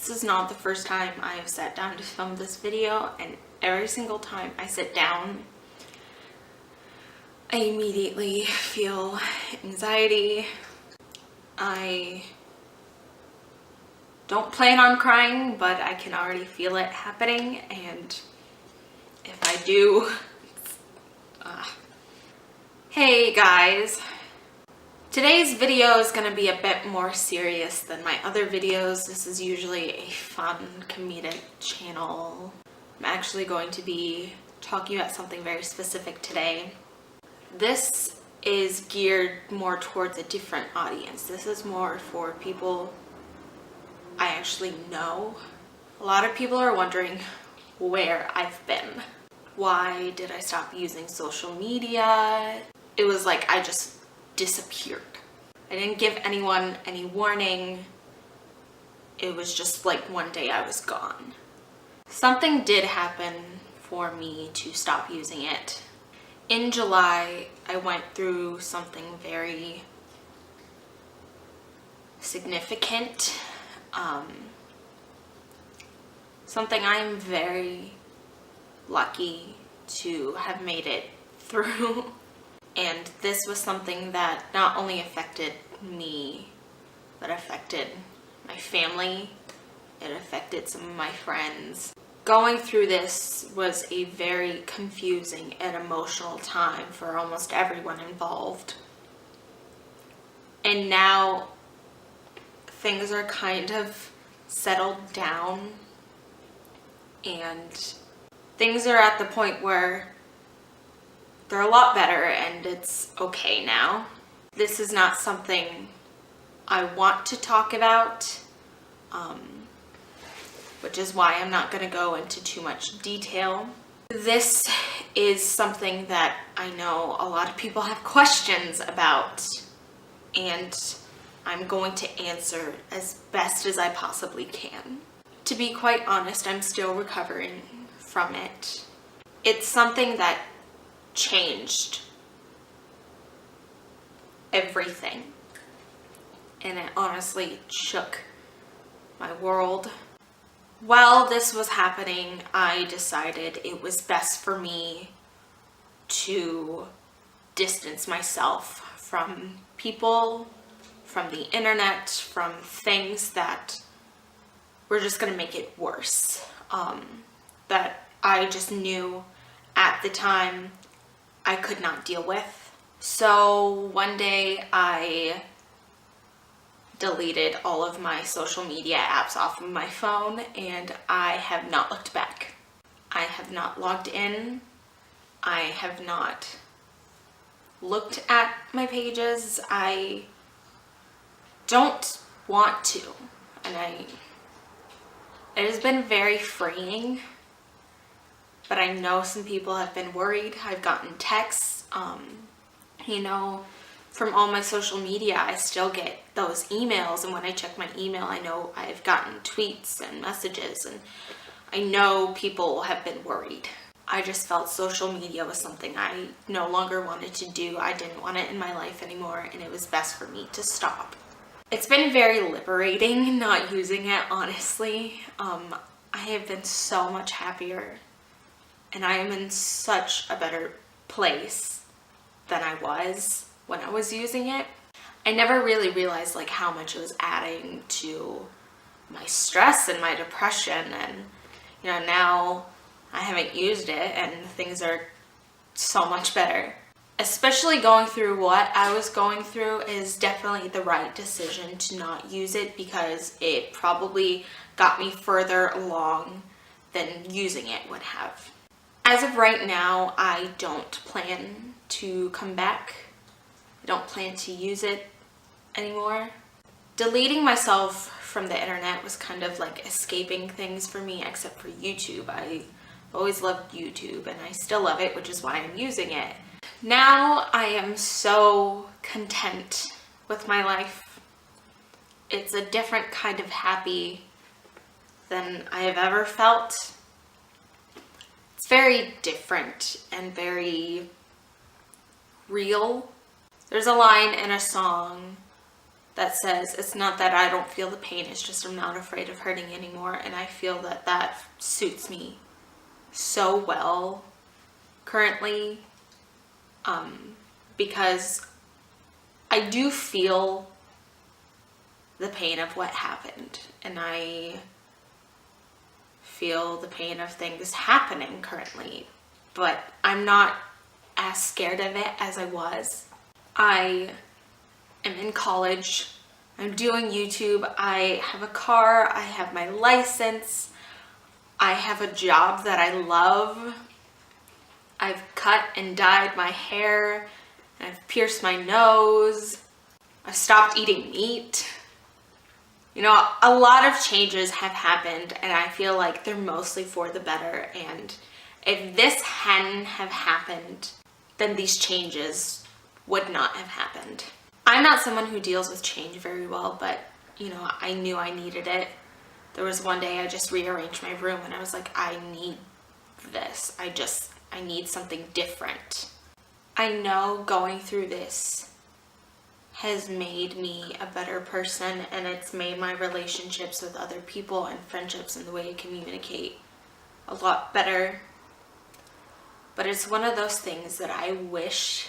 This is not the first time I have sat down to film this video, and every single time I sit down, I immediately feel anxiety. I don't plan on crying, but I can already feel it happening, and if I do, Hey guys! Today's video is going to be a bit more serious than my other videos. This is usually a fun, comedic channel. I'm actually going to be talking about something very specific today. This is geared more towards a different audience. This is more for people I actually know. A lot of people are wondering where I've been. Why did I stop using social media? It was like I just disappeared. I didn't give anyone any warning. It was just like one day I was gone. Something did happen for me to stop using it. In July, I went through something very significant. Something I'm very lucky to have made it through. And this was something that not only affected me, but affected my family. It affected some of my friends. Going through this was a very confusing and emotional time for almost everyone involved. And now things are kind of settled down, and things are at the point where they're a lot better and it's okay now. This is not something I want to talk about, which is why I'm not going to go into too much detail. This is something that I know a lot of people have questions about, and I'm going to answer as best as I possibly can. To be quite honest, I'm still recovering from it. It's something that changed everything, and it honestly shook my world. While this was happening, I decided it was best for me to distance myself from people, from the internet, from things that were just going to make it worse, that I just knew at the time I could not deal with. So one day I deleted all of my social media apps off of my phone, and I have not looked back. I have not logged in. I have not looked at my pages. I don't want to, and it has been very freeing. But I know some people have been worried. I've gotten texts, from all my social media. I still get those emails, and when I check my email, I know I've gotten tweets and messages, and I know people have been worried. I just felt social media was something I no longer wanted to do. I didn't want it in my life anymore, and it was best for me to stop. It's been very liberating not using it, honestly. I have been so much happier. And I am in such a better place than I was when I was using it. I never really realized how much it was adding to my stress and my depression. And, now I haven't used it and things are so much better. Especially going through what I was going through is definitely the right decision to not use it, because it probably got me further along than using it would have. As of right now, I don't plan to come back. I don't plan to use it anymore. Deleting myself from the internet was kind of like escaping things for me, except for YouTube. I always loved YouTube, and I still love it, which is why I'm using it. Now I am so content with my life. It's a different kind of happy than I have ever felt. It's very different and very real. There's a line in a song that says it's not that I don't feel the pain, it's just I'm not afraid of hurting anymore. And I feel that that suits me so well currently, because I do feel the pain of what happened, and I feel the pain of things happening currently, but I'm not as scared of it as I was. I am in college, I'm doing YouTube, I have a car, I have my license, I have a job that I love, I've cut and dyed my hair, and I've pierced my nose, I've stopped eating meat. You know, a lot of changes have happened, and I feel like they're mostly for the better. And if this hadn't have happened, then these changes would not have happened. I'm not someone who deals with change very well, but you know, I knew I needed it. There was one day I just rearranged my room and I was like, I need this. I need something different. I know going through this has made me a better person, and it's made my relationships with other people and friendships and the way I communicate a lot better. But it's one of those things that I wish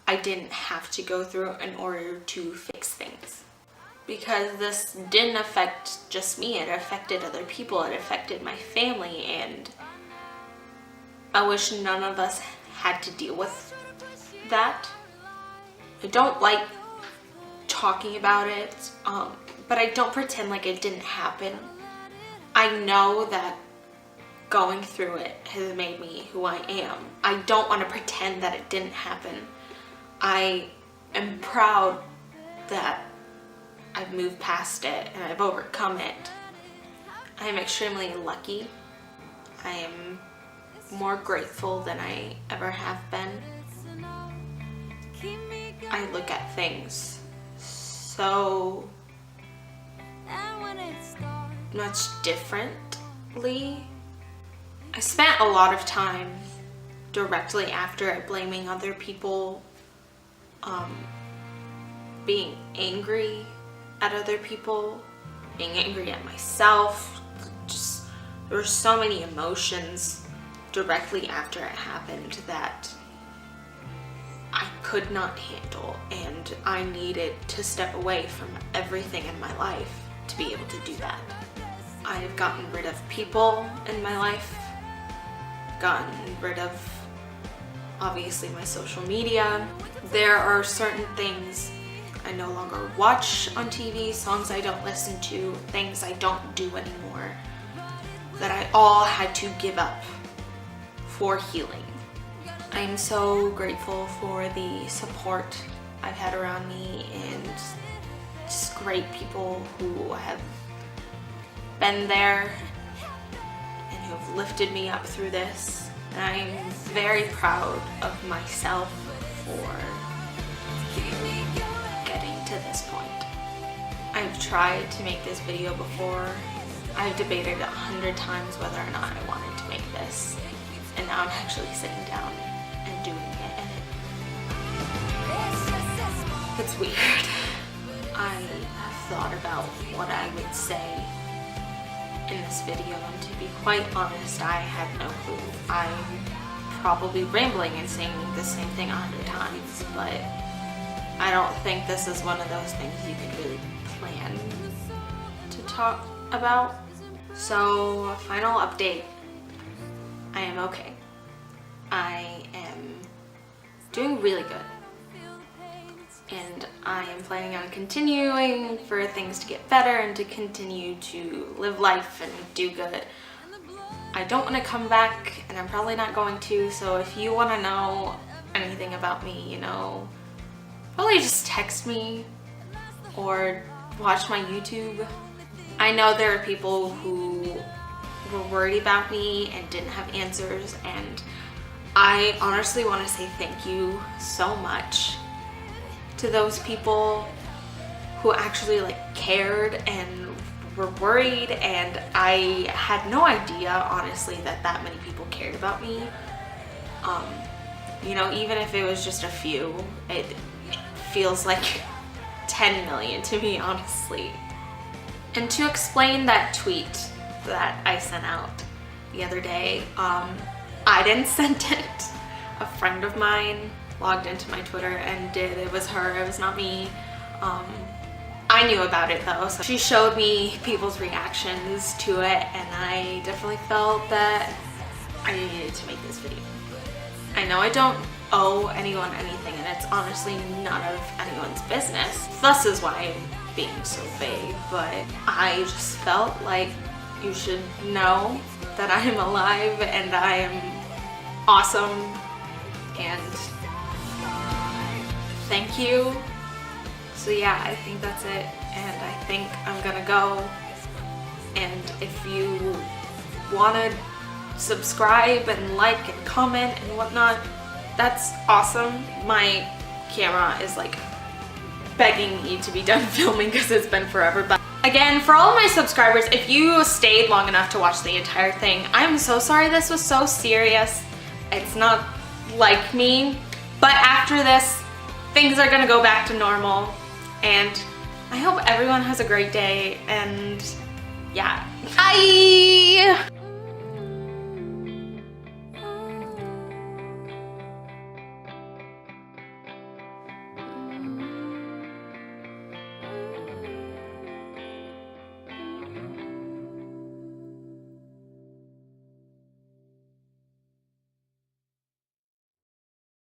I didn't have to go through in order to fix things. Because this didn't affect just me, it affected other people, it affected my family, and I wish none of us had to deal with that. I don't like talking about it, but I don't pretend like it didn't happen. I know that going through it has made me who I am. I don't want to pretend that it didn't happen. I am proud that I've moved past it and I've overcome it. I am extremely lucky. I am more grateful than I ever have been. I look at things so much differently. I spent a lot of time directly after it blaming other people, being angry at other people, being angry at myself. Just, there were so many emotions directly after it happened that I could not handle, and I needed to step away from everything in my life to be able to do that. I have gotten rid of people in my life, gotten rid of obviously my social media. There are certain things I no longer watch on TV, songs I don't listen to, things I don't do anymore, that I all had to give up for healing. I'm so grateful for the support I've had around me and just great people who have been there and who have lifted me up through this. And I'm very proud of myself for getting to this point. I've tried to make this video before. I've debated 100 times whether or not I wanted to make this. And now I'm actually sitting down and doing it, and it's weird. I have thought about what I would say in this video, and to be quite honest, I have no clue. I'm probably rambling and saying the same thing 100 times, but I don't think this is one of those things you could really plan to talk about. So, final update. I am okay. I am doing really good. And I am planning on continuing for things to get better and to continue to live life and do good. I don't want to come back, and I'm probably not going to, so if you want to know anything about me, you know, probably just text me or watch my YouTube. I know there are people who were worried about me and didn't have answers, and I honestly want to say thank you so much to those people who actually cared and were worried, and I had no idea honestly that many people cared about me. You know, even if it was just a few, it feels like 10 million to me, honestly. And to explain that tweet that I sent out the other day, I didn't send it. A friend of mine logged into my Twitter and did. It was her, it was not me. I knew about it though, so she showed me people's reactions to it, and I definitely felt that I needed to make this video. I know I don't owe anyone anything, and it's honestly none of anyone's business. Thus is why I'm being so vague, but I just felt like you should know that I am alive and I am awesome, and thank you. So yeah, I think that's it, and I think I'm gonna go. And if you wanna subscribe and like and comment and whatnot, that's awesome. My camera is like begging me to be done filming because it's been forever. But again, for all of my subscribers, if you stayed long enough to watch the entire thing, I'm so sorry this was so serious. It's not like me, but after this, things are gonna go back to normal, and I hope everyone has a great day, and yeah. Bye!